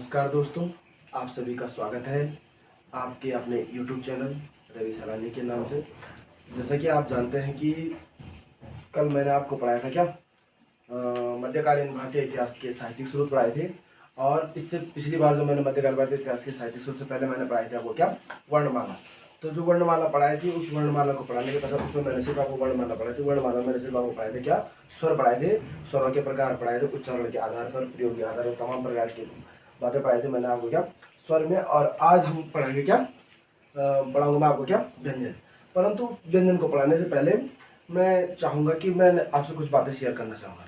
नमस्कार दोस्तों, आप सभी का स्वागत है आपके अपने YouTube चैनल रवि सलानी के नाम से। जैसा कि आप जानते हैं कि कल मैंने आपको पढ़ाया था क्या मध्यकालीन भारतीय इतिहास के साहित्यिक स्रोत पढ़ाए थे। और इससे पिछली बार जो मैंने मध्यकालीन भारतीय इतिहास के साहित्यिक स्रोत से पहले मैंने पढ़ाया था वो क्या वर्णमाला। तो जो वर्णमाला पढ़ाई थी उस वर्णमाला को पढ़ाने के पश्चात उसमें मैंने सिर्फ आपको वर्णमाला पढ़ाई थी। वर्णमाला मैंने सिर्फ आपको पढ़ाए थे क्या स्वर पढ़ाए थे, स्वरों के प्रकार पढ़ाए थे, उच्चारण के आधार पर, प्रयोग के आधार पर, तमाम प्रकार के बातें पढ़ाई थी मैंने आपको क्या स्वर में। और आज हम पढ़ाएंगे क्या पढ़ाऊंगा मैं आपको क्या व्यंजन। परंतु व्यंजन को पढ़ाने से पहले मैं चाहूँगा कि मैं आपसे कुछ बातें शेयर करना चाहूँगा।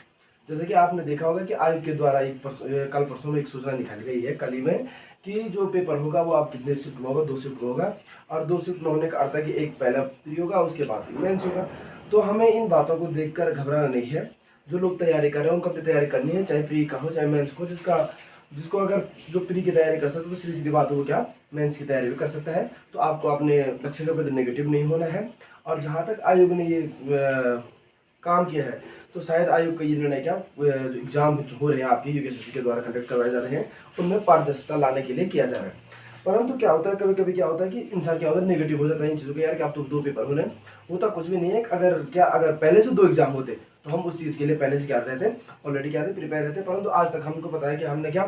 जैसे कि आपने देखा होगा कि आयोग के द्वारा कल परसों में एक सूचना निकाली गई है कल ही में कि जो पेपर होगा वो आप कितने शिफ्ट में होगा, 2 शिफ्ट में होगा। और 2 शिफ्ट में होने का अर्थ है कि एक पहला प्री होगा, उसके बाद मेंस होगा। तो हमें इन बातों को देखकर घबराना नहीं है। जो लोग तैयारी कर रहे हैं उनको अपनी तैयारी करनी है, चाहे प्री का हो चाहे मेंस को। जिसको अगर जो प्री की तैयारी कर सकते तो सीधी सीधी बात हो क्या मेंस की तैयारी भी कर सकता है। तो आपको अपने लक्ष्य के प्रति नेगेटिव नहीं होना है। और जहाँ तक आयोग ने ये काम किया है तो शायद आयोग का ये निर्णय क्या जो एग्जाम हो रहे हैं आपके यूपीएससी के द्वारा कंडक्ट करवाए जा रहे हैं उनमें पारदर्शिता लाने के लिए किया जा रहा है। परंतु क्या होता है कभी कभी क्या होता है कि इंसान क्या होता है नेगेटिव हो जाता है इन चीज़ों के, यार कि आप तो 2 पेपर हो रहे हैं, होता कुछ भी नहीं है। अगर पहले से 2 एग्जाम होते तो हम उस चीज़ के लिए पहले से क्या रहते थे, ऑलरेडी क्या थे प्रिपेयर रहते। परंतु आज तक हमको पता है कि हमने क्या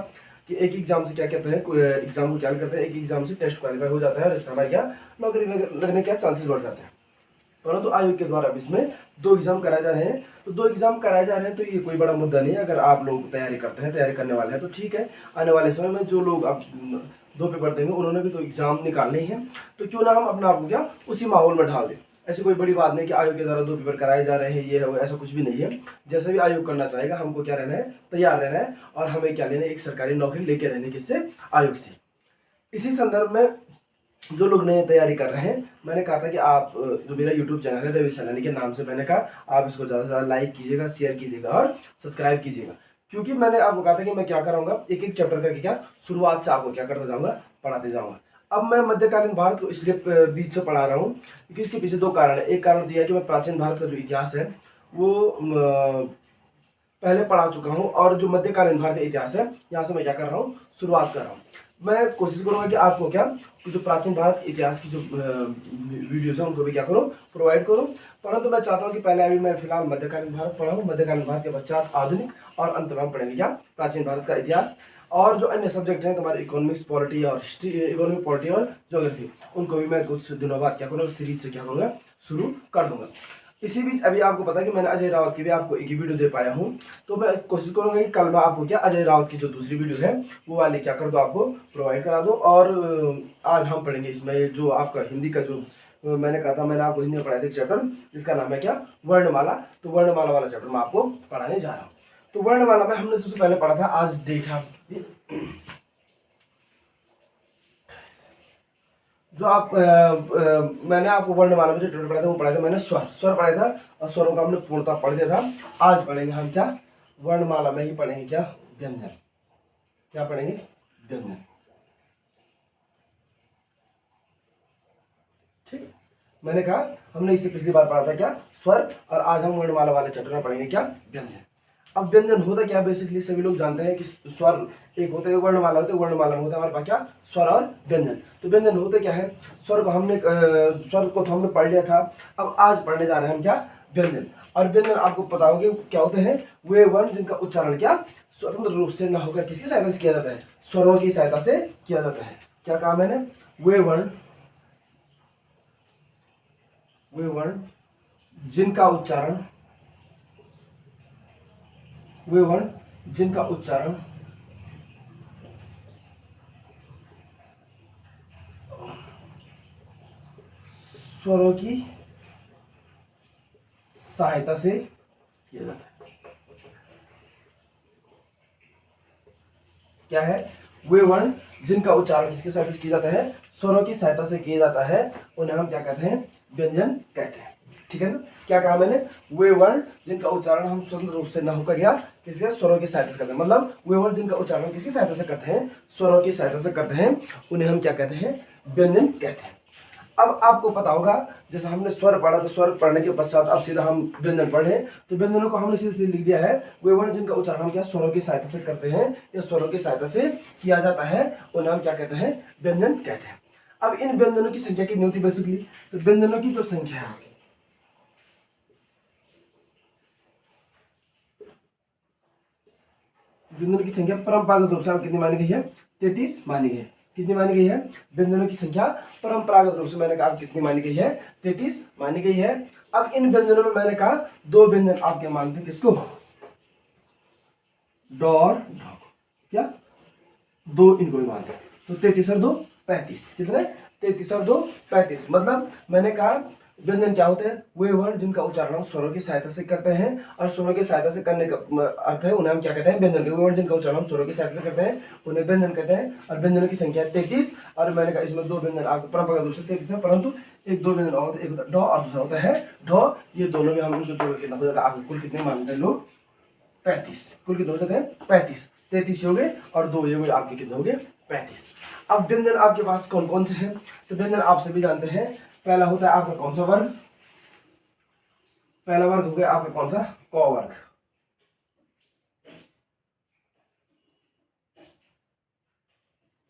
कि एक एग्जाम से क्या कहते हैं एग्जाम को क्या करते हैं, एक एग्जाम से टेस्ट क्वालिफाई हो जाता है और इससे हमारे क्या नौकरी लगने के चांसेस बढ़ जाते हैं। परंतु आयोग के द्वारा अब इसमें 2 एग्जाम कराए जा रहे हैं। तो 2 एग्जाम कराए जा रहे हैं तो ये कोई बड़ा मुद्दा नहीं है। अगर आप लोग तैयारी करते हैं, तैयारी करने वाले हैं तो ठीक है। आने वाले समय में जो लोग अब 2 पेपर देंगे उन्होंने भी तो एग्जाम निकालने ही हैं, तो क्यों ना हम अपना आपको क्या उसी माहौल में ढाल दें। ऐसी कोई बड़ी बात नहीं कि आयोग के द्वारा 2 पेपर कराए जा रहे हैं ये है वो, ऐसा कुछ भी नहीं है। जैसा भी आयोग करना चाहेगा हमको क्या रहना है, तैयार रहना है। और हमें क्या लेना है, एक सरकारी नौकरी लेके रहने किससे, आयोग से। इसी संदर्भ में जो लोग नए तैयारी कर रहे हैं, मैंने कहा था कि आप जो मेरा YouTube चैनल है रवि सलानी के नाम से, मैंने कहा आप इसको ज़्यादा से ज़्यादा लाइक कीजिएगा, शेयर कीजिएगा और सब्सक्राइब कीजिएगा। क्योंकि मैंने आपको कहा था कि मैं क्या कराऊंगा, एक एक चैप्टर करके क्या शुरुआत से आपको क्या करता जाऊंगा, पढ़ाते जाऊंगा। अब मैं मध्यकालीन भारत को इसलिए बीच से पढ़ा रहा हूँ क्योंकि इसके पीछे 2 कारण है। एक कारण तो यह है कि मैं प्राचीन भारत का जो इतिहास है वो पहले पढ़ा चुका हूँ, और जो मध्यकालीन भारतीय इतिहास है यहाँ से मैं क्या कर रहा हूँ, शुरुआत कर रहा हूँ। मैं कोशिश करूंगा कि आपको क्या जो प्राचीन भारत के इतिहास की जो वीडियोस हैं उनको भी क्या करूं, प्रोवाइड करूं। परंतु मैं चाहता हूं कि पहले अभी मैं फिलहाल मध्यकालीन भारत पढ़ाऊं, मध्यकालीन भारत के पश्चात आधुनिक, और अंत में हम पढ़ेंगे क्या प्राचीन भारत का इतिहास। और जो अन्य सब्जेक्ट हैं तुम्हारे इकोनॉमिक्स, पॉलिटी और हिस्ट्री, इकोनॉमिक, पॉलिटी और ज्योग्राफी, उनको भी मैं कुछ दिनों बाद क्या करूँगा, सीरीज से क्या करूँगा, शुरू कर दूंगा। इसी बीच अभी आपको पता है कि मैंने अजय रावत की भी आपको एक ही वीडियो दे पाया हूँ। तो मैं कोशिश करूंगा कि कल मैं आपको क्या अजय रावत की जो दूसरी वीडियो है वो वाली क्या कर दो, आपको प्रोवाइड करा दूँ। और आज हम पढ़ेंगे इसमें जो आपका हिंदी का जो मैंने कहा था, मैंने आपको हिंदी में पढ़ाया था एक चैप्टर जिसका नाम है क्या वर्णमाला। तो वर्णमाला वाला चैप्टर मैं आपको पढ़ाने जा रहा हूँ। तो वर्णमाला में हमने सबसे पहले पढ़ा था, आज देखा जो आप मैंने आपको वर्णमाला में जो टोटल पढ़ा था वो पढ़ा था मैंने स्वर पढ़ा था, और स्वरों का हमने पूर्णतः पढ़ दिया था। आज पढ़ेंगे हम क्या वर्णमाला में ही पढ़ेंगे क्या व्यंजन। क्या पढ़ेंगे, व्यंजन। ठीक, मैंने कहा हमने इससे पिछली बार पढ़ा था क्या स्वर, और आज हम वर्णमाला वाले चैप्टर में पढ़ेंगे क्या व्यंजन। अब व्यंजन होता क्या, बेसिकली सभी लोग जानते हैं कि स्वर एक होते हैं, वर्णमाला होते हैं, वर्णमाला में होता है हमारे पास क्या स्वर और व्यंजन। तो व्यंजन होते क्या है, स्वर को तो हमने पढ़ लिया था। अब आज पढ़ने जा रहे हैं हम क्या व्यंजन। और व्यंजन आपको पता होगा क्या होते हैं, वे वर्ण जिनका उच्चारण क्या स्वतंत्र रूप से न होकर किसकी सहायता से किया जाता है, स्वरों की सहायता से किया जाता है। क्या कहा मैंने, वे वर्ण जिनका उच्चारण स्वरों की सहायता से किया जाता है। क्या है, वे वर्ण जिनका उच्चारण किसकी सहायता से किया जाता है, स्वरों की सहायता से किया जाता है, उन्हें हम क्या कहते हैं, व्यंजन कहते हैं। ठीक है ना, क्या कहा मैंने, वे वर्ण जिनका उच्चारण हम स्वतंत्र रूप से न होकर या किसके स्वरों की सहायता से करते हैं, मतलब वे वर्ण जिनका उच्चारण किसकी सहायता से करते हैं, स्वरों की सहायता से करते हैं, उन्हें हम क्या कहते हैं, व्यंजन कहते हैं। अब आपको पता होगा, जैसे हमने स्वर पढ़ा तो स्वर पढ़ने के पश्चात अब सीधा हम व्यंजन पढ़े, तो व्यंजनों को हमने सीधे सीधे लिख दिया है। वे वर्ण जिनका उच्चारण हम क्या स्वरों की सहायता से करते हैं या स्वरों की सहायता से किया जाता है, उन्हें हम क्या कहते हैं, व्यंजन कहते हैं। अब इन व्यंजनों की संख्या कितनी होती है बेसिकली, तो व्यंजनों की जो संख्या है, व्यंजनों की संख्या परंपरागत रूप से आप कितनी मानी गई है, 33 मानी गई है। कितनी मानी गई है, व्यंजनों की संख्या परंपरागत रूप से मैंने कहा कितनी मानी गई है, 33 मानी गई है। अब इन व्यंजनों में मैंने कहा दो व्यंजन आपके मानते हैं, किसको, ड और ढ, क्या दो इनको भी मानते हैं। तो 33 और 2 35, कितने, 33 और 2 35। मतलब मैंने कहा व्यंजन क्या होते हैं, वे वर्ण जिनका उच्चारण हम स्वरों की सहायता से करते हैं, और स्वरों की सहायता से करने का अर्थ है उन्हें हम क्या कहते हैं, व्यंजन। वे वर्ण जिनका उच्चारण हम स्वरों की सहायता से करते हैं उन्हें व्यंजन कहते हैं। और व्यंजनों की संख्या 33, और मैंने कहा इसमें दो व्यंजन आपको परंपरागत रूप से 33 है, परंतु एक दो व्यंजन और, एक ड और दूसरा होता है ढ। ये दोनों भी हम इनको जोड़ के कितना हो जाता है, आपको कुल कितने मानते हैं लोग, 35। कुल कितने हो जाते हैं, 35। 33 हो गए और 2 ये हुए आपके कितने हो गए, 35। अब व्यंजन आपके पास कौन कौन से हैं, तो व्यंजन आप सभी जानते हैं। पहला होता है आपका कौन सा वर्ग, पहला वर्ग हो गया आपका कौन सा, क वर्ग।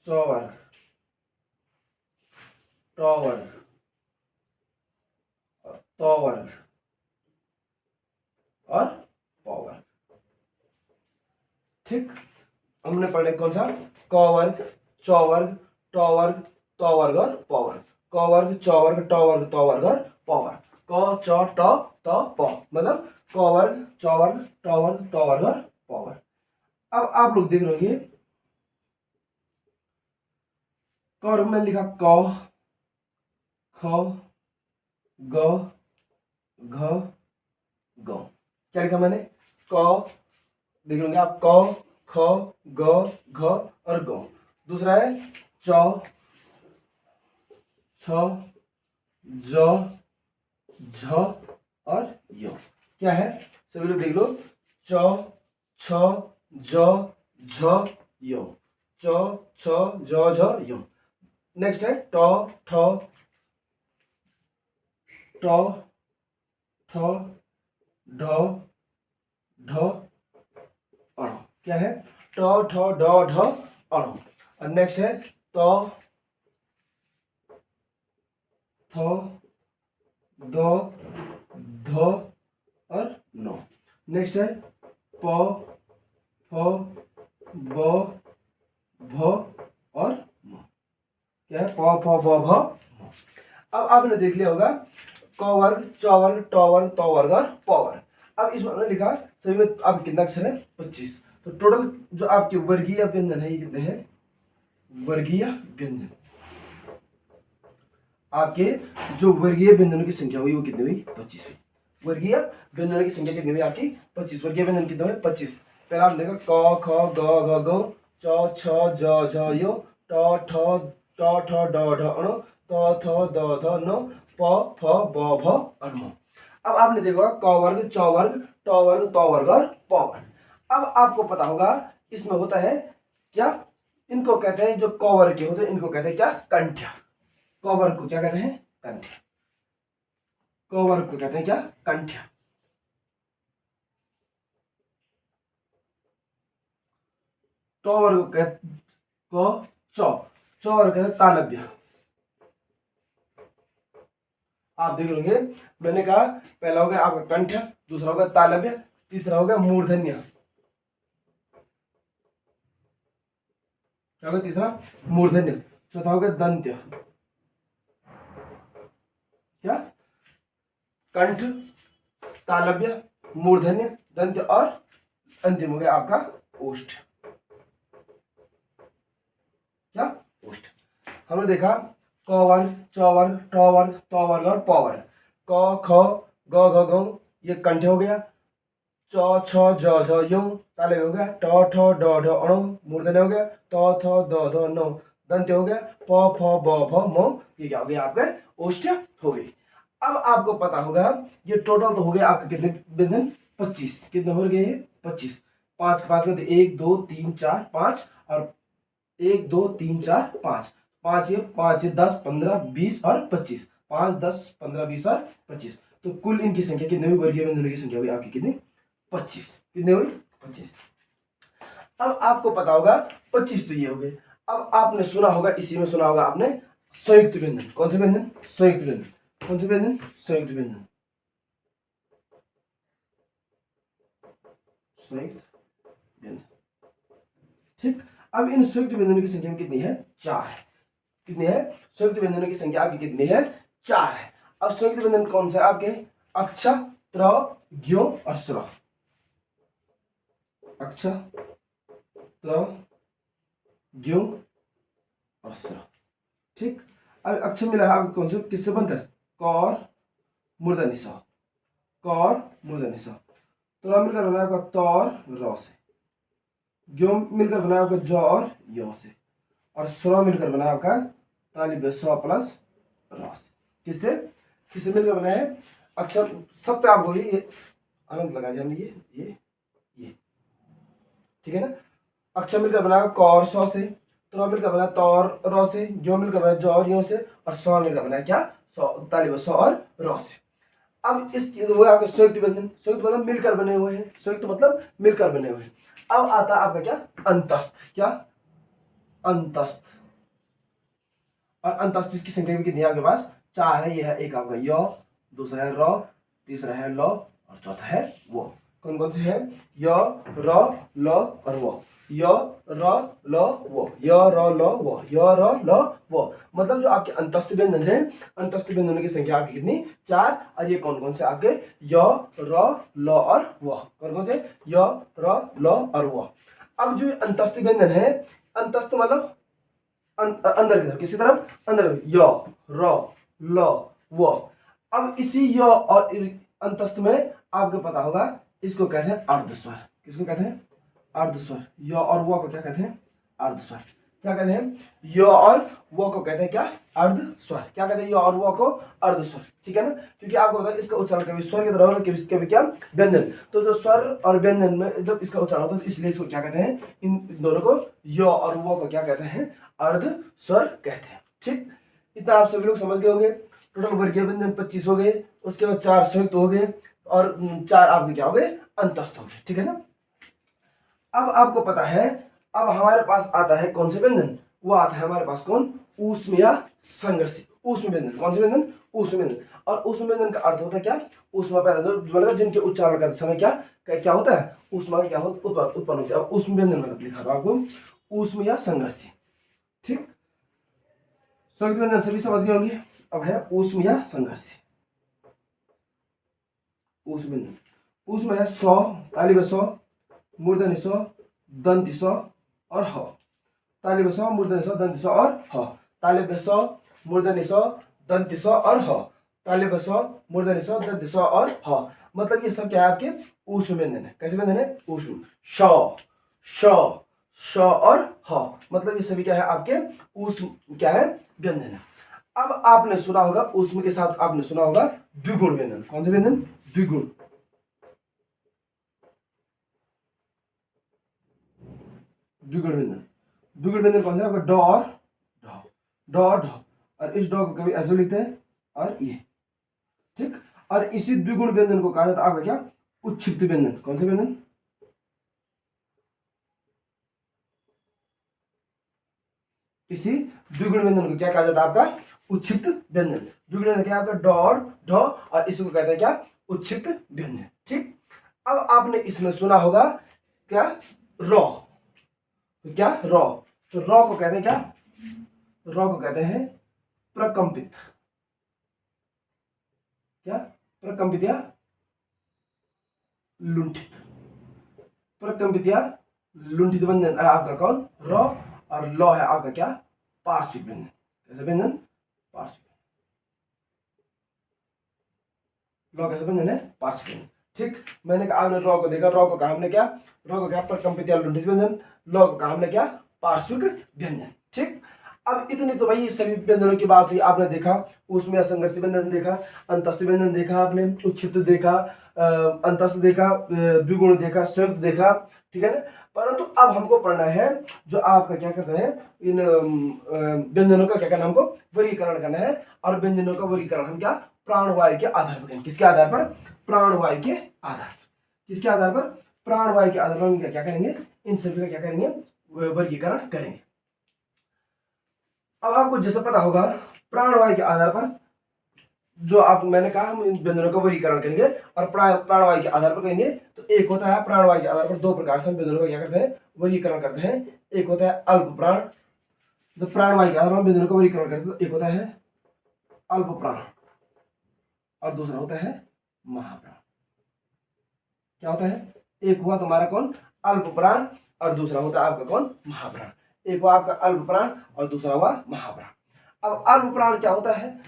च वर्ग, ट वर्ग, त वर्ग और प वर्ग। ठीक, हमने पढ़े कौन सा, क वर्ग, च वर्ग, ट वर्ग, त वर्ग और प वर्ग। क वर्ग, च वर्ग, ट वर्ग, त वर्ग और प वर्ग। क च ट त प, मतलब क वर्ग, च वर्ग, ट वर्ग, त वर्ग और प वर्ग। अब आप लोग देख रहे होंगे क वर्ग में लिखा क, ख, ग, घ, ग। क्या लिखा मैंने, क, देख रहे होंगे आप, क, ख, ग, घ और ग। दूसरा है च, छ, ज, झ और य। क्या है, सभी लोग देख लो, च, छ, ज, झ, य, च, छ, ज, झ, य। नेक्स्ट है ट, ठ, ट, ठ, ढ, ढ, अण। क्या है, ट, ठ, ड, ढ, अण। और नेक्स्ट है त, थ, द, ध और न। नेक्स्ट है प, फ, ब, भ और म। क्या है, प, फ, ब, भ, म। अब आपने देख लिया होगा क वर्ग, च वर्ग, ट वर्ग, त वर्ग और प वर्ग। अब इसमें हमने लिखा सभी में आप कितना अक्षर है, 25। तो टोटल जो आपके वर्गीय व्यंजन है ये कितने हैं, वर्गीय व्यंजन, आपके जो वर्गीय व्यंजनों की संख्या हुई वो कितनी हुई, 25 हुई। वर्गीय व्यंजनों की संख्या कितनी हुई आपकी, 25। वर्गीय व्यंजन कितने हुए, 25। पहला आपने देखा क, ख, ग, घ, ग, च, छ, ज, झ, य, ट, ठ, ड, ढ, अण, त, थ, द, ध, न, प, फ, ब, भ और म। अब आपने देखा क वर्ग, च वर्ग, ट वर्ग, त वर्ग और प वर्ग। अब आपको पता होगा इसमें होता है क्या, इनको कहते हैं, जो क वर्ग के होते हैं इनको कहते हैं क्या, कंठ्या। क वर्ग को क्या कहते हैं, कंठ्या। क वर्ग को कहते हैं क्या, कंठ्या। ट वर्ग को कहते क, च वर्ग कहते हैं तालव्य। आप देख लोगे मैंने कहा पहला हो गया आपका कंठ्य, दूसरा होगा तालव्य, तीसरा होगा मूर्धन्य। क्या होगा तीसरा, मूर्धन्य। चौथा होगा दंत्य। क्या, कंठ, तालव्य, मूर्धन्य, दंत्य और अंतिम हो गया आपका ओष्ठ। क्या, ओष्ठ। हमने देखा क वर्ग, च वर्ग, ट वर्ग, त वर्ग और प वर्ग। क, ख, ग, घ, ग ये कंठ हो गया। च, छ, ज, झ, य तालव्य हो गया। ट, ठ, ड, ढ, अण मूर्धन्य हो गया। त, थ, द, ध, न दंत्य हो गया। प, फ, ब, भ, म ये क्या हो गया आपका, ओष्ठ हो गई। अब आपको पता होगा ये टोटल तो हो गया आपके कितने व्यंजन, 25। कितने हो गए, 25। 5 5 का 1 2 3 4 5 और 1 2 3 4 5, 5 ये 10 15 20 और 25, 5 10 15 20 और 25, तो कुल इनकी संख्या कितनी हुई? वर्गीय व्यंजनों की संख्या हुई आपकी कितनी? 25। कितने हुई? 25। अब आपको पता होगा 25 तो ये हो गए। अब आपने सुना होगा, इसी में सुना होगा आपने संयुक्त व्यंजन। कौन से व्यंजन? संयुक्त व्यंजन। कौन से व्यंजन? संयुक्त व्यंजन। संयुक्त व्यंजन, ठीक। अब इन संयुक्त व्यंजनों की संख्या कितनी है? 4 है। कितनी है? संयुक्त व्यंजनों की संख्या आपकी कितनी है? 4 है। अब संयुक्त व्यंजन कौन सा है आपके? अक्ष, त्र, ज्ञ और स्र। अक्ष, त्र, ज्ञ और स्र, ठीक। अब अक्ष मिला है आपको कौन से? किससे बनकर? कौर, मूर्धन्य स, कौर, मूर्धन्य स। त्र मिलकर बना आपका तौर, र से। ज्ञ मिलकर बना आपका ज और य से। और स्र मिलकर बना आपका तालिब स प्लस र से। किससे? किससे मिलकर बना है? अक्षर सब पे आपको ये अनंत लगा दिया हमने, ये, ठीक है ना। अक्षर मिलकर बना कौर स से, त्र मिलकर बना तौर र से, ज्ञ मिलकर बना ज और य से, और स्र मिलकर बना क्या? तालिब स और र से। अब इस वो आपके संयुक्त व्यंजन। संयुक्त मतलब मिलकर बने हुए हैं। संयुक्त मतलब मिलकर बने हुए हैं। अब आता है आपका क्या? अंतस्थ। क्या? अंतस्थ। और अंतस्थ की संख्या भी कितनी है आपके पास? 4 है। यह है एक आपका य, दूसरा है र, तीसरा है ल और चौथा है वो। कौन कौन से है? य, र, ल और वो। य, र, ल, वो। य, र, ल, वो। य, र, ल, वो। मतलब जो आपके अंतस्थ व्यंजन है, अंतस्थ व्यंजनों की संख्या आपकी कितनी? 4। और ये कौन कौन से आपके? य, र, ल और वो। कौन कौन से? य, र, ल और वो। अब जो अंतस्थ व्यंजन है, अंतस्थ मतलब अंदर की तरफ। किसी तरफ? अंदर। य, र, ल, वो। अब इसी य और अंतस्थ में आपको पता होगा, इसको कहते हैं अर्धस्वर। किसको कहते हैं? अर्धस्वर। य और वो को क्या कहते हैं? अर्धस्वर। क्या कहते हैं? य और वो को कहते हैं क्या? अर्धस्वर। क्या कहते हैं? य और वो को अर्धस्वर, ठीक है ना। क्योंकि आपको पता है इसका उच्चारण कभी स्वर की तरह होगा, कभी क्या? व्यंजन। तो जो स्वर और व्यंजन में जब इसका उच्चारण होता है, तो इसलिए इसको क्या कहते हैं? इन दोनों को, य और वो को क्या कहते हैं? अर्धस्वर कहते हैं, ठीक। इतना आप सभी लोग समझ गए होंगे। टोटल वर्गीय व्यंजन 25 हो गए। उसके बाद 4 संयुक्त हो गए और 4 आपके क्या हो गए? अंतस्थ हो गए, ठीक है ना। अब आपको पता है, अब हमारे पास आता है कौन से व्यंजन? वो आता है हमारे पास कौन? ऊष्म या संघर्षी। ऊष्म व्यंजन। कौन से व्यंजन? ऊष्म व्यंजन। और ऊष्म व्यंजन का अर्थ होता है क्या? ऊष्मा पैदा, मतलब जिनके उच्चारण करते समय क्या क्या होता है? ऊष्मा क्या होता? उत्पन्न होती है। अब ऊष्म व्यंजन मतलब लिखा था आपको ऊष्म या संघर्षी, ठीक। संयुक्त व्यंजन सभी समझ गए होंगे। अब है ऊष्म या संघर्षी। ऊष्म व्यंजन। ऊष्म है सौ, तालिब सौ, मूर्धन्य स, दंत स और ह। तालिब स, मूर्धन्य स, दंत स और ह। तालिब स, मूर्धन्य स, दंत स और ह। तालिब स, मूर्धन्य स, दंत स और ह। मतलब ये सब क्या है? आपके ऊष्म व्यंजन है। कैसे व्यंजन है? ऊष्म। श, श, श और ह, मतलब ये सभी क्या है? आपके ऊष्म क्या है? व्यंजन है। अब आपने सुना होगा ऊष्म के साथ आपने सुना होगा द्विगुण व्यंजन। कौन से व्यंजन? द्विगुण। द्विगुण व्यंजन। द्विगुण व्यंजन कौन सा? आपका ड और ढ, ड और ढ। और इस ड को कभी ऐसे लिखते हैं और ये, ठीक। और इसी द्विगुण व्यंजन को कहा जाता है आपका क्या? उच्छिप्त व्यंजन। कौन से व्यंजन? इसी द्विगुण व्यंजन को क्या कहा जाता है? आपका उच्छिप्त व्यंजन। द्विगुण व्यंजन क्या? आपका ड और ढ, और इसको कहते हैं क्या? उच्छिप्त व्यंजन, ठीक। अब आपने इसमें सुना होगा क्या? र। तो क्या? र। तो र को कहते हैं क्या? र को कहते हैं प्रकंपित। क्या? प्रकंपित या लुंठित। प्रकंपित या लुंठित व्यंजन है आपका कौन? र। और ल है आपका क्या? पार्श्विक व्यंजन। कैसे व्यंजन? पार्श्विक। ल कैसे व्यंजन है? पार्श्विक व्यंजन, ठीक। मैंने कहा आपने र को देखा, र को कहा हमने क्या? र को क्या? प्रकंपित या लुंठित व्यंजन। ल को कहा हमने क्या? पार्श्विक व्यंजन, ठीक। अब इतनी तो भाई सभी व्यंजनों की बात हुई, आपने देखा उसमें असंघर्षी व्यंजन देखा, अंतस्थ व्यंजन देखा, आपने उच्छिष्ट देखा, अंतस्थ देखा, द्विगुण देखा, संयुक्त देखा, ठीक है ना। परंतु अब हमको पढ़ना है जो आपका क्या करना है, इन व्यंजनों का क्या करना है, हमको वर्गीकरण करना है। और व्यंजनों का वर्गीकरण हम क्या, प्राणवायु के आधार पर करेंगे। किसके आधार पर, प्राणवायु के आधार पर। किसके आधार पर, प्राणवायु के आधार पर हम क्या करेंगे, इन सभी का क्या करेंगे, वर्गीकरण करेंगे। अब आपको जैसे पता होगा प्राणवायु के आधार पर जो आप मैंने कहा हम इन व्यंजनों का वर्गीकरण करेंगे और प्राणवायु के आधार पर करेंगे। तो एक होता है प्राणवायु के आधार पर दो प्रकार से हम व्यंजनों का क्या करते हैं, वर्गीकरण करते हैं। एक होता है अल्प प्राण, जो प्राणवायु के आधार पर हम व्यंजनों का वर्गीकरण करते हैं। एक होता है अल्प प्राण और दूसरा होता है महाप्राण। क्या होता है, एक हुआ तुम्हारा कौन, अल्प प्राण, और दूसरा होता है आपका कौन, महाप्राण। एक हुआ आपका अल्प प्राण और दूसरा हुआ महाप्राण। अब अल्प प्राण क्या होता है,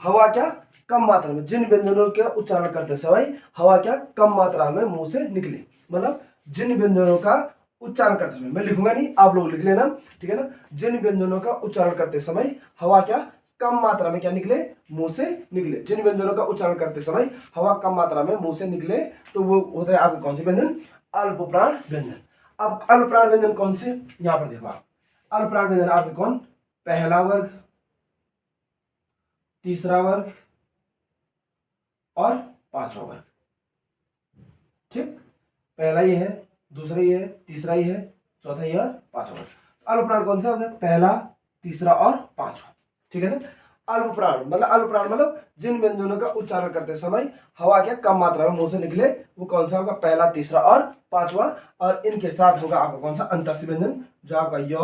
हवा क्या कम मात्रा में, जिन व्यंजनों के उच्चारण करते समय हवा क्या कम मात्रा में मुंह से निकले, मतलब जिन व्यंजनों का उच्चारण करते समय, मैं लिखूंगा नहीं आप लोग लिख लेना, ठीक है ना। जिन व्यंजनों का उच्चारण करते समय हवा क्या कम मात्रा में क्या निकले, मुंह से निकले। जिन व्यंजनों का उच्चारण करते समय हवा कम मात्रा में मुंह से निकले, तो वो होता है आपके कौन से व्यंजन, अल्प प्राण व्यंजन। अब अल्प प्राण व्यंजन कौन से, यहां पर देखो आप, अल्प प्राण व्यंजन आपके कौन, पहला वर्ग, तीसरा वर्ग और पांचवा वर्ग। ठीक, पहला ये है, दूसरा ये है, तीसरा ये है, चौथा ये है, पांचवा वर्ग। अल्प प्राण कौन सा होता है, पहला, तीसरा और पांचवा, ठीक है ना। अल्प प्राण मतलब जिन व्यंजनों का उच्चारण करते समय हवा क्या कम मात्रा में मुंह से निकले, वो कौन सा होगा, पहला, तीसरा और पांचवा। और इनके साथ होगा आपका कौन सा, अंतस्थ व्यंजन, जो आपका य,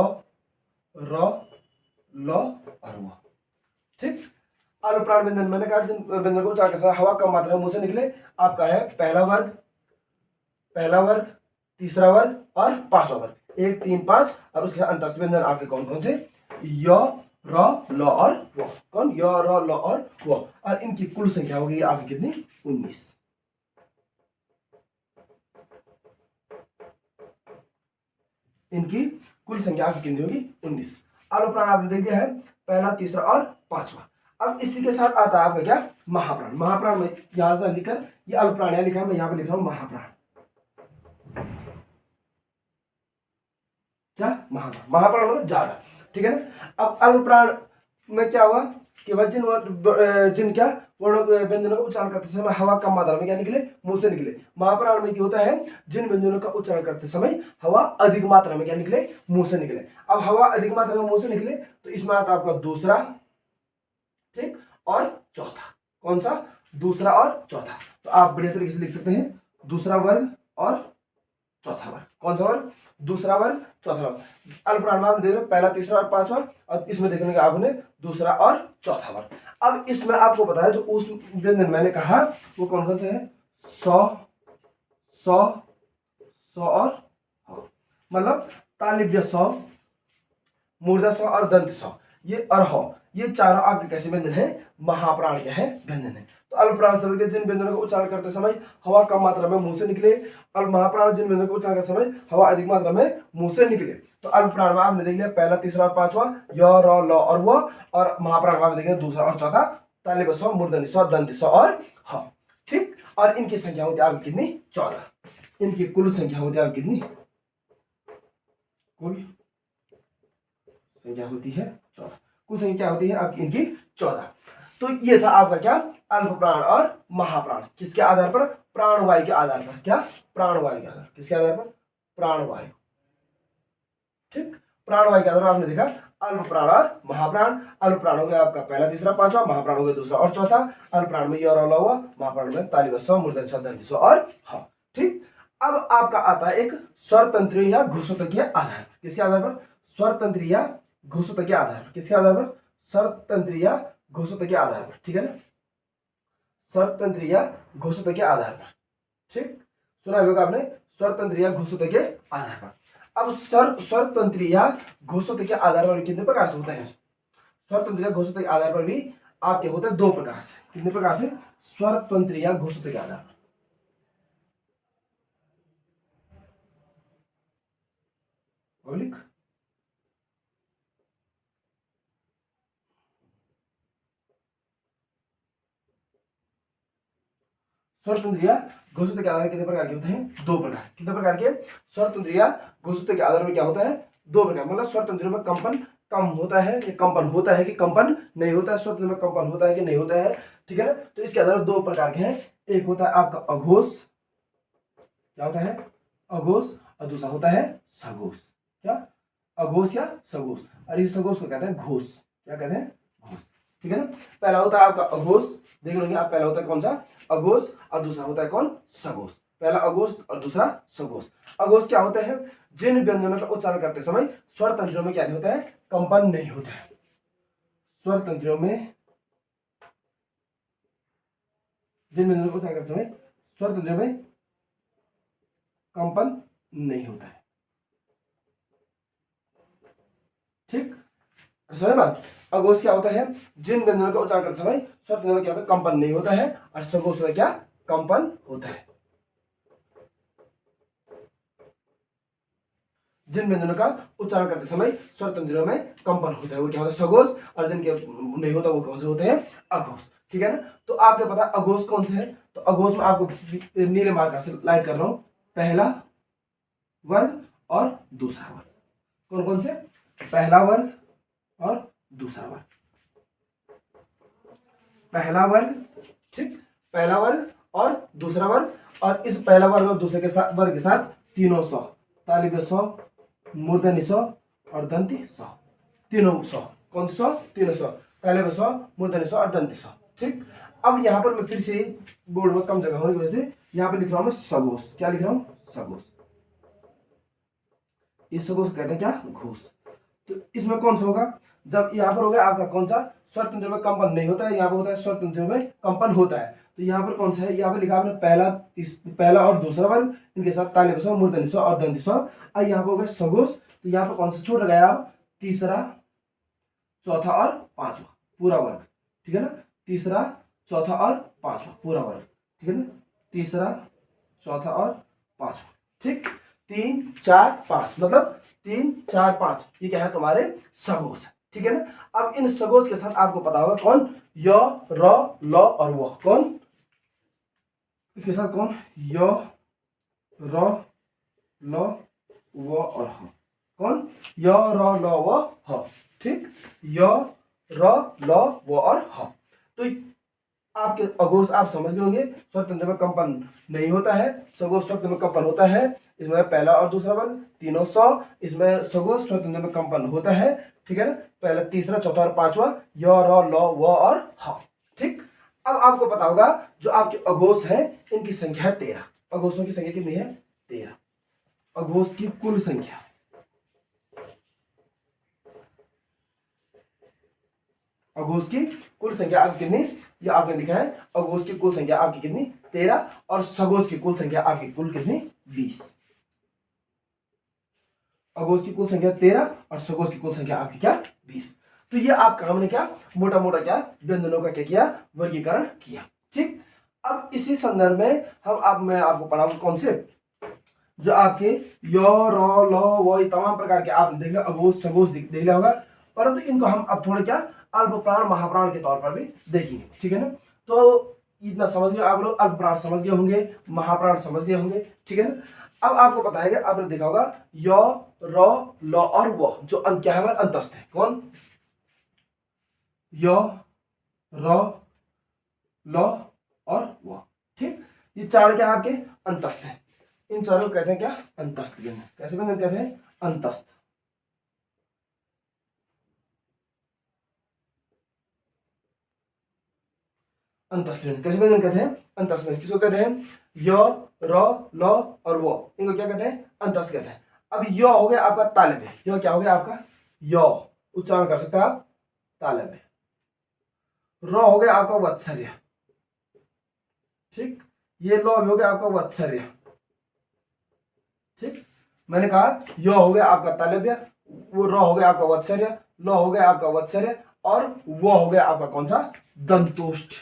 र, ल और व। ठीक, अल्प प्राण व्यंजन मैंने कहा जिन व्यंजन को उच्चारण करते समय हवा कम मात्रा में मुंह से निकले, आपका है पहला वर्ग, तीसरा वर्ग और पांचवा वर्ग, 1 3 5। और उसके साथ अंतस्थ व्यंजन आपके कौन कौन से, य, र, ल और व। कौन, य, र, ल और व। और इनकी कुल संख्या होगी आपकी कितनी, 19। इनकी कुल संख्या आपकी कितनी होगी, 19। अल्प प्राण आपने देख दिया है, पहला, तीसरा और पांचवा। अब इसी के साथ आता है आपका क्या, महाप्राण। महाप्राण में याद लिखकर, ये अल्प प्राण यहां लिखा है, मैं यहां पर लिख रहा हूं महाप्राण। क्या, महाप्राण, महाप्राण मतलब ज्यादा, ठीक है ना। अब अल्प प्राण में क्या हुआ कि वह जिन क्या वर्णों व्यंजनों का उच्चारण करते समय हवा कम मात्रा में क्या निकले, मुंह से निकले। महाप्राण में क्या होता है, जिन व्यंजनों का उच्चारण करते समय हवा अधिक मात्रा में क्या निकले, मुंह से निकले। अब हवा अधिक मात्रा में मुंह से निकले तो इसमें आता आपका दूसरा, ठीक, और चौथा। कौन सा, दूसरा और चौथा। तो आप बढ़िया तरीके से लिख सकते हैं, दूसरा वर्ग और चौथा वर्ग। कौन सा वर्ग, दूसरा वर्ग, चौथा वर्ग। अल्प प्राण में आप देख रहे हो पहला, तीसरा और पांचवा, और इसमें देखने का आपने दूसरा और चौथा वर्ग। अब इसमें आपको पता है जो उस व्यंजन मैंने कहा वो कौन कौन से है, 100, 100, 100 और हाँ। मतलब तालिव्य 100, मूर्धा 100 और दंत 100, ये और हो, ये चारों आपके कैसे व्यंजन है, महाप्राण के हैं व्यंजन है। तो अल्प प्राण सभी के जिन व्यंजनों का उच्चारण करते समय हवा कम मात्रा में मुंह से निकले, और महाप्राण जिन व्यंजनों का उच्चारण करते समय हवा अधिक मात्रा में मुंह से निकले। तो अल्प प्राण में आपने देख लिया पहला, तीसरा और पांचवा, य, र, ल और व। और महाप्राण में आपने देख लिया दूसरा और चौथा, तालिब 100, मूर्धन्य 100, दंत 100 और ह। ठीक, और इनकी संख्या होती है आपकी कितनी, 14। इनकी कुल संख्या होती है आपकी कितनी, कुल संख्या होती है 14। कुल संख्या क्या होती है आपकी इनकी, 14। तो ये था आपका क्या, अल्प प्राण और महाप्राण। किसके आधार पर, प्राणवायु के आधार पर। क्या, प्राणवायु के आधार, किसके आधार पर, प्राणवायु। ठीक, प्राणवायु के आधार पर आपने देखा अल्प प्राण और महाप्राण। अल्प प्राण हो गया आपका पहला, तीसरा, पांचवा, महाप्राण हो गया दूसरा और चौथा। अल्प प्राण में य, र, ल, व, महाप्राण में तालिब 100, मूर्धन्य 100, दंत 100 और ह। ठीक, अब आपका आता है एक स्वर तंत्रीय या घोषोतकीय आधार। किसके आधार पर, स्वर तंत्रीय या घोषोतकीय आधार पर। किसके आधार पर, स्वर तंत्रीय या घोषोतकीय आधार पर, ठीक है ना, स्वर तंत्रीय या घोषोतकीय आधार पर। ठीक, सुना होगा आपने, स्वर तंत्रीय या घोषोतकीय आधार पर। अब स्वर तंत्रीय या घोषोतकीय आधार पर कितने प्रकार से होते हैं, स्वर तंत्रीय या घोषोतकीय आधार पर भी आपके होते हैं दो प्रकार से। कितने प्रकार से, स्वर तंत्रीय या घोषोतकीय आधार पर। लिख, स्वरतंत्रिया घोषित के आधार कितने प्रकार के होते हैं? 2 प्रकार। कितने प्रकार के? स्वरतंत्रिया घोषित के आधार में क्या होता है? 2 प्रकार। मतलब स्वरतंत्रियों में कंपन कम होता है, ये कंपन होता है कि कंपन नहीं होता है, स्वतंत्र में कंपन होता है कि नहीं होता है, ठीक है ना। तो इसके आधार 2 प्रकार के हैं, एक होता है आपका अघोष, क्या होता है? अघोष, और दूसरा होता है सघोष। क्या? अघोष या सघोष। और इस सघोष को कहते हैं घोष। क्या कहते हैं? घोष, ठीक है ना। पहला होता है आपका अघोष, देख लोगे आप, पहला होता है कौन सा? अघोष, और दूसरा होता है कौन? सघोष। पहला अघोष और दूसरा सघोष। अघोष क्या होते हैं? जिन व्यंजनों का उच्चारण करते समय स्वर तंत्रों में क्या नहीं होता है? कंपन नहीं होता है। स्वर तंत्रों में जिन व्यंजनों का उच्चारण करते समय स्वर तंत्रों में कंपन नहीं होता है, ठीक। समझ बात? अघोष क्या होता है? जिन व्यंजनों का उच्चारण करते समय स्वर तंत्रों में क्या होता है? कंपन नहीं होता है। और सघोष में क्या? कंपन होता है। जिन व्यंजनों का उच्चारण करते समय स्वर तंत्रों में कंपन होता है वो क्या होता है? सघोष। और जिनके नहीं होता वो कौन से होते हैं? अघोष, ठीक है ना। तो आपको पता है अघोष कौन से है? तो अघोष में आपको नीले मार्कर से लाइट कर रहा हूं, पहला वर्ग और दूसरा वर्ग। कौन कौन से? पहला वर्ग और दूसरा वर्ग। पहला वर्ग, ठीक, पहला वर्ग और दूसरा वर्ग। और इस पहला वर्ग और दूसरे के साथ वर्ग के साथ तीनों सौ, तालिबे 100, मूर्धन्य 100 और दंती 100, तीनों 100। कौन सी 100? तीनों 100, पहले में 100, मूर्धन्य 100 और दंती 100, ठीक। अब यहाँ पर मैं फिर से बोर्ड में कम जगह होने की वजह से यहाँ पर लिख रहा हूं मैं सघोष। क्या लिख रहा हूं? सघोष। इस सघोष कहते हैं क्या? घोष। तो इसमें कौन सा होगा? जब यहाँ पर हो गया आपका कौन सा? स्वर तंत्र में कंपन नहीं होता है, यहाँ पर होता है स्वर तंत्र में कंपन होता है। तो यहाँ पर कौन सा है? यहाँ पर लिखा आपने पहला और दूसरा वर्ग, इनके साथ तालिबे 100, मूर्धन्य 100 और दंती 100। और यहाँ पर हो गया सघोष। तो यहाँ पर कौन सा छोड़ गया? आप तीसरा, चौथा और पांचवा पूरा वर्ग, ठीक है ना। तीसरा, चौथा और पांचवा पूरा वर्ग, ठीक है ना। तीसरा, चौथा और पांचवा, ठीक। 3, 4, 5, मतलब 3, 4, 5 ये क्या है? तुम्हारे सघोष, ठीक है ना। अब इन सघोष के साथ आपको पता होगा कौन? य, र, ल और व। कौन इसके साथ? कौन? य, र, ल, व और ह। कौन? य, र, ल, व, ह, ठीक। य, र, ल, व और ह। तो आपके अघोष आप समझ गए होंगे, स्वर तंत्र में कंपन नहीं होता है, सघोष स्वर तंत्र में कंपन होता है। इसमें पहला और दूसरा वर्ग तीनों 100, इसमें सघोष स्वर तंत्र में कंपन होता है, ठीक है ना। पहला, तीसरा, चौथा और पांचवा य, र, ल, व और ह, ठीक। अब आपको पता होगा जो आपके अघोष है इनकी संख्या है 13। अघोषों की संख्या कितनी है? 13। अघोष की कुल संख्या, अघोष की कुल संख्या आपकी कितनी? ये आपने लिखा है अघोष की कुल संख्या आपकी कितनी? 13। और सघोष की कुल संख्या आपकी कुल कितनी? 20। अघोष की कुल संख्या 13 और सघोष की कुल संख्या आपकी क्या? 20। तो ये आपका हमने क्या मोटा मोटा क्या व्यंजनों का क्या किया? वर्गीकरण किया, ठीक। अब इसी संदर्भ में मैं आपको पढ़ाऊंगा कौन से? जो आपके य, र, ल, व तमाम प्रकार के आपने देख लिया, अघोष सघोष देख लिया होगा। परंतु इनको हम अब थोड़े क्या अल्प प्राण महाप्राण के तौर पर भी देखेंगे, ठीक है ना। तो इतना समझ गए आप लोग, अल्प प्राण समझ गए होंगे, महाप्राण समझ गए होंगे, ठीक है ना। अब आपको पता है कि आपने देखा होगा य, र, ल और व जो अंक क्या है हमारे? अंतस्थ है। कौन? य, र, ल और व, ठीक। ये चार क्या आपके? अंतस्थ है। इन चारों को कहते हैं क्या? अंतस्थ व्यंजन। कैसे व्यंजन कहते हैं? अंतस्थ। अंतस्थ व्यंजन। कैसे व्यंजन कहते हैं? अंतस्थ व्यंजन। किसको कहते हैं? य, र, ल और व, इनको क्या कहते हैं? अंतस्थ कहते हैं। अब य हो गया आपका तालव्य। य क्या हो गया आपका? य उच्चारण कर सकते हैं आप, तालव्य। र हो गया आपका वत्सर्य, ठीक। ये ल हो गया आपका वत्सर्य, ठीक। मैंने कहा य हो गया आपका तालव्य, वो र हो गया आपका वत्सर्य, ल हो गया आपका वत्सर्य और वो हो गया आपका कौन सा? दंतोष्ठ।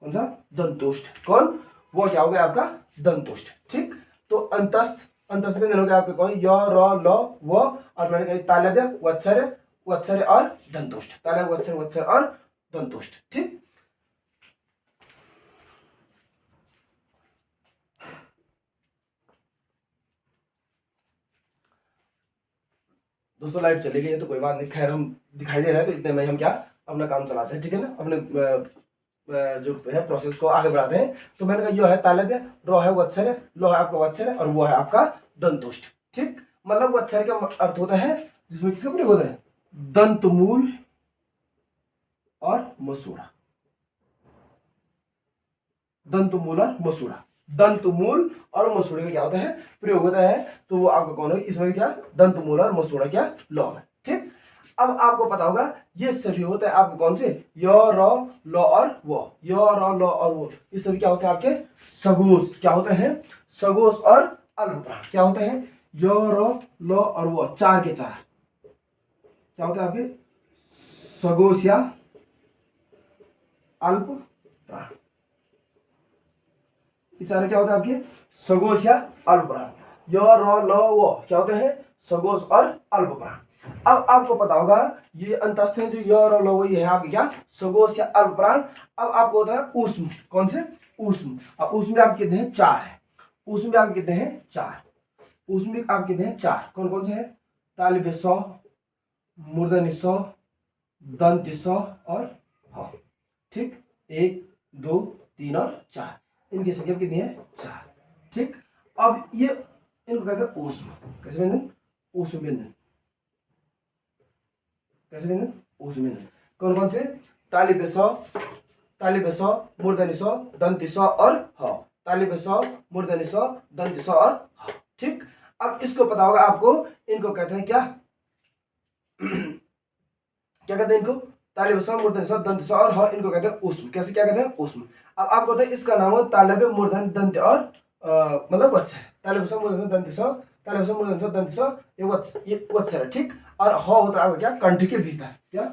कौन सा? दंतोष्ठ। कौन? वो क्या हो गया आपका? दंतोष्ठ, ठीक। तो अंतस्थ व्यंजन हो गया आपके कौन? य, र, ल, व और मैंने कहा तालव्य, वत्सर्य और दंतोष्ठ। तालव्य, वत्सर्य और दंतोष्ठ। ठीक, दोस्तों लाइट चली गई है तो कोई बात नहीं, खैर हम दिखाई दे रहा है तो इतने में हम क्या अपना काम चलाते हैं। ठीक है ना, अपने जो है प्रोसेस को आगे बढ़ाते हैं। तो मैंने कहा यो है तालव्य, रो है वत्सर, लो है आपका वत्सर और वो है आपका दंतोष्ठ। ठीक, मतलब वत्सर का अर्थ होता है जिसमें किसका प्रयोग होता है, दंतमूल और मसूड़ा। दंतमूल और मसूड़ा, दंतमूल और मसूड़े का क्या होता है, प्रयोग होता है। तो वो आपका कौन है, इसमें क्या दंतमूल और मसूड़ा क्या लॉ है। ठीक, अब आपको पता होगा ये सभी होता है आपके कौन से, यो रो लो और वो, यो रो लो और वो, ये सभी क्या होते हैं आपके सगोस। क्या होते हैं, सगोस और अल्पप्राण। क्या होते हैं, यो रो लो और वो, चार के चार क्या होते हैं आपके सगोस या अल्पप्राण। चार क्या होता है आपके सगोस या अल्पप्राण। यो रो लो वो क्या होते हैं, सगोस और अल्पप्राण। अब आपको पता होगा ये अंतस्थ है जो यो रो लो वो, ये है आपके क्या सगोस या अल्पप्राण। अब आपको होता है ऊष्म, कौन से ऊष्म। अब ऊष्म में आप कितने हैं, चार है। ऊष्म में आप कितने हैं, चार। ऊष्म में आप कितने हैं, चार। कौन कौन से हैं, तालिब सौ, मूर्धन्य सौ, दंत सौ और ह। ठीक, एक दो तीन और चार, इनकी संख्या कितनी है, चार। ठीक, अब ये इनको कहते हैं ऊष्म। कैसे व्यंजन, ऊष्म व्यंजन। कैसे व्यंजन, ऊष्म व्यंजन। कौन कौन से, तालिब सौ, तालिब सौ, मूर्धन्य सौ, दंत सौ और ह। तालिब सौ, मूर्धन्य सौ, दंत सौ और ह। ठीक, अब इसको पता होगा आपको, इनको कहते हैं क्या क्या कहते हैं इनको, तालिब सौ, मूर्धन्य सौ, दंत सौ और ह, इनको कहते हैं ऊष्म। कैसे क्या कहते हैं, ऊष्म। अब आपको होता है इसका नाम हो तालव्य, मूर्धन्य, दंत और मतलब वत्स है। तालव्य सौ, मूर्धन्य, दंत सौ, तालव्य सौ, मूर्धन्य सौ, दंत सौ, ये वत्स है। ठीक, और ह होता है क्या कंठ के भीतर। क्या ह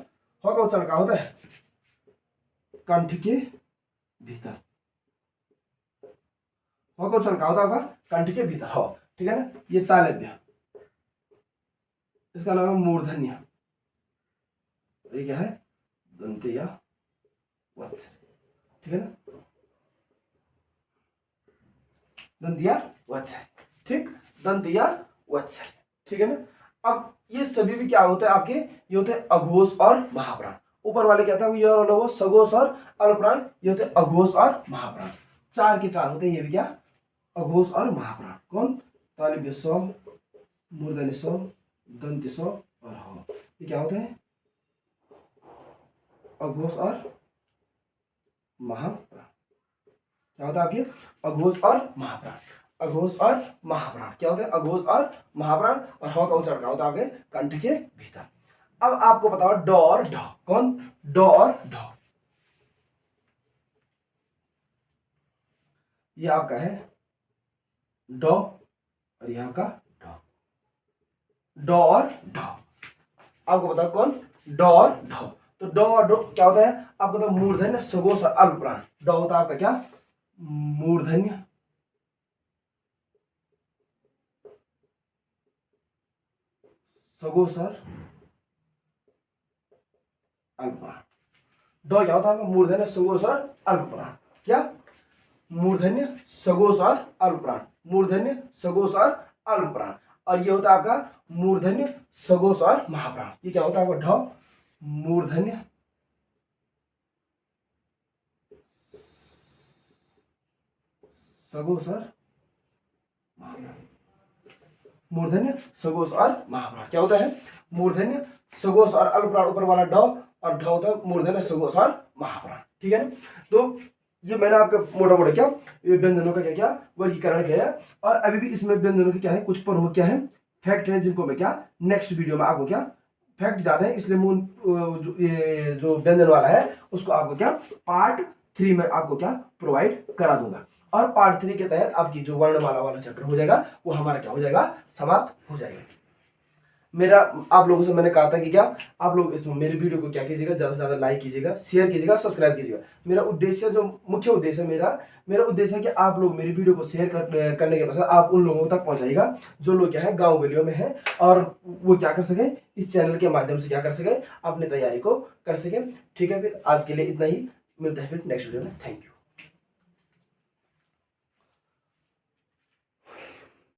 का उच्चारण क्या होता है, कंठ के भीतर। ह का उच्चारण क्या होता है, कंठ के भीतर ह। ठीक है ना, ये तालव्य, इसका नाम है मूर्धन्य, ये क्या है दंत या वत्स। ठीक है ना, दंत या वत्स। ठीक, दंत या वत्स। ठीक है ना, अब ये सभी भी क्या होता है आपके, ये होते हैं अघोष और महाप्राण। ऊपर वाले क्या था, वो सगोष और अल्पप्राण, ये होते हैं अघोष और महाप्राण। चार के चार होते हैं ये भी क्या, अघोष और महाप्राण। कौन, तालिब सौ, मूर्धन्य सौ, दंत सौ और ह, ये क्या होते हैं अघोष और महाप्राण। क्या होता है आपके अघोष और महाप्राण। अघोष और महाप्राण क्या होता है, अघोष और महाप्राण। और ह का उच्चारण क्या होता है आपके कंठ के भीतर। अब आपको बताओ ड और ढ। कौन, ड और ढ, ये आपका है ड और ये आपका ढ। ड और ढ आपको बताओ कौन, ड और ढ। तो ड और ढ क्या होता है आपको, तो मूर्धन्य, सगोष और अल्पप्राण। ड होता है आपका क्या, मूर्धन्य, सगोष और अल्पप्राण। ड क्या होता है आपका, मूर्धन्य, सगोष और अल्पप्राण। क्या, मूर्धन्य, सगोष और अल्पप्राण, मूर्धन्य, सगोष और अल्पप्राण। और ये होता है आपका मूर्धन्य, सगोष और महाप्राण। ये क्या होता है आपका ढ, मूर्धन्य, सगोष और महाप्राण। मूर्धन्य, सगोष और महाप्राण क्या होता है, मूर्धन्य, सगोष और अल्पप्राण ऊपर वाला ड, और ढ होता है मूर्धन्य, सगोष और महाप्राण। ठीक है ना, तो ये मैंने आपका मोटा मोटा क्या ये व्यंजनों का क्या क्या वर्गीकरण किया है। और अभी भी इसमें व्यंजनों के क्या है कुछ प्रमुख क्या है फैक्ट है, जिनको मैं क्या नेक्स्ट वीडियो में आपको क्या फैक्ट ज्यादा है इसलिए ये जो व्यंजन वाला है उसको आपको क्या पार्ट 3 में आपको क्या प्रोवाइड करा दूंगा। और पार्ट 3 के तहत आपकी जो वर्णमाला वाला चैप्टर हो जाएगा वो हमारा क्या हो जाएगा समाप्त हो जाएगा। मेरा आप लोगों से मैंने कहा था कि क्या आप लोग इस मेरी वीडियो को क्या कीजिएगा, ज़्यादा से ज़्यादा लाइक कीजिएगा, शेयर कीजिएगा, सब्सक्राइब कीजिएगा। मेरा उद्देश्य जो मुख्य उद्देश्य मेरा उद्देश्य है कि आप लोग मेरी वीडियो को शेयर करने के पश्चात आप उन लोगों तक पहुंचाइएगा जो लोग क्या है गाँव गलियों में हैं, और वो क्या कर सकें, इस चैनल के माध्यम से क्या कर सकें, अपनी तैयारी को कर सकें। ठीक है, फिर आज के लिए इतना ही, मिलते हैं फिर नेक्स्ट वीडियो में। Thank you.